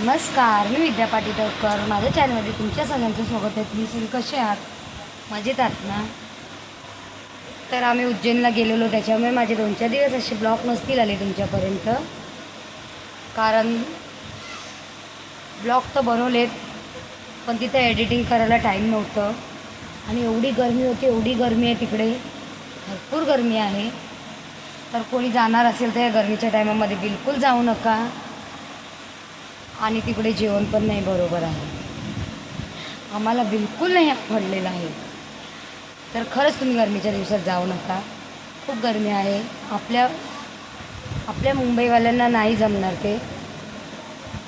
नमस्कार, मी विद्या पाटीलकर. माझ्या चॅनलमध्ये तुमच्या सगळ्यांचं स्वागत आहे. तुम्ही सगळे कसे आहात? मजेत आहात ना? तर आम्ही उज्जैनला गेलेलो, त्याच्यामुळे माझे 2-4 दिवस असे ब्लॉग नसतील आले तुमच्यापर्यंत. कारण ब्लॉग तर बनवलेत, पण तिथं एडिटिंग करायला टाईम नव्हतं. आणि एवढी गरमी होती, एवढी गरमी आहे तिकडे, भरपूर गरमी आहे. तर कोणी जाणार असेल तर या गरमीच्या टायमामध्ये बिलकुल जाऊ नका. आणि तिकडे जेवण पण नाही बरोबर आहे, आम्हाला बिलकुल नाही आवडलेलं आहे. तर खरंच तुम्ही गरमीच्या दिवसात जाऊ नका, खूप गरमी आहे. आपल्या मुंबईवाल्यांना नाही जमणार ते,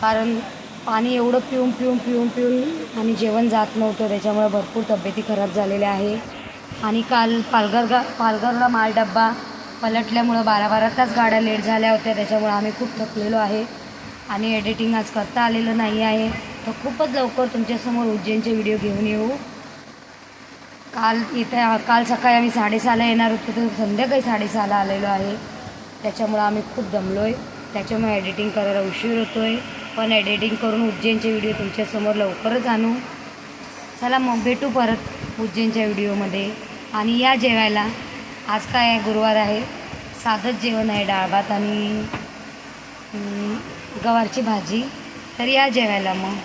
कारण पाणी एवढं पिऊन आणि जेवण जात नव्हतं, त्याच्यामुळे भरपूर तब्येती खराब झालेल्या आहे. आणि काल पालघरला मालडब्बा पलटल्यामुळं 12-12 तास गाड्या लेट झाल्या होत्या, त्याच्यामुळे आम्ही खूप थकलेलो आहे. आणि एडिटिंग आज करता आलेलं नाही आहे. तर खूपच लवकर तुमच्यासमोर उज्जैनचे व्हिडिओ घेऊन येऊ. काल सकाळी आम्ही 6:30ला येणार होतो, तर संध्याकाळी 6:30ला आलेलो आहे. त्याच्यामुळं आम्ही खूप दमलो आहे, त्याच्यामुळे एडिटिंग करायला उशीर होतो आहे. पण एडिटिंग करून उज्जैनचे व्हिडिओ तुमच्यासमोर लवकरच आणू. चला मग भेटू परत उज्जैनच्या व्हिडिओमध्ये. आणि या जेवायला, आज काय आहे, गुरुवार आहे, साधंच जेवण आहे, डाळ भात आणि गवारची भाजी. तर या जेवायला मग.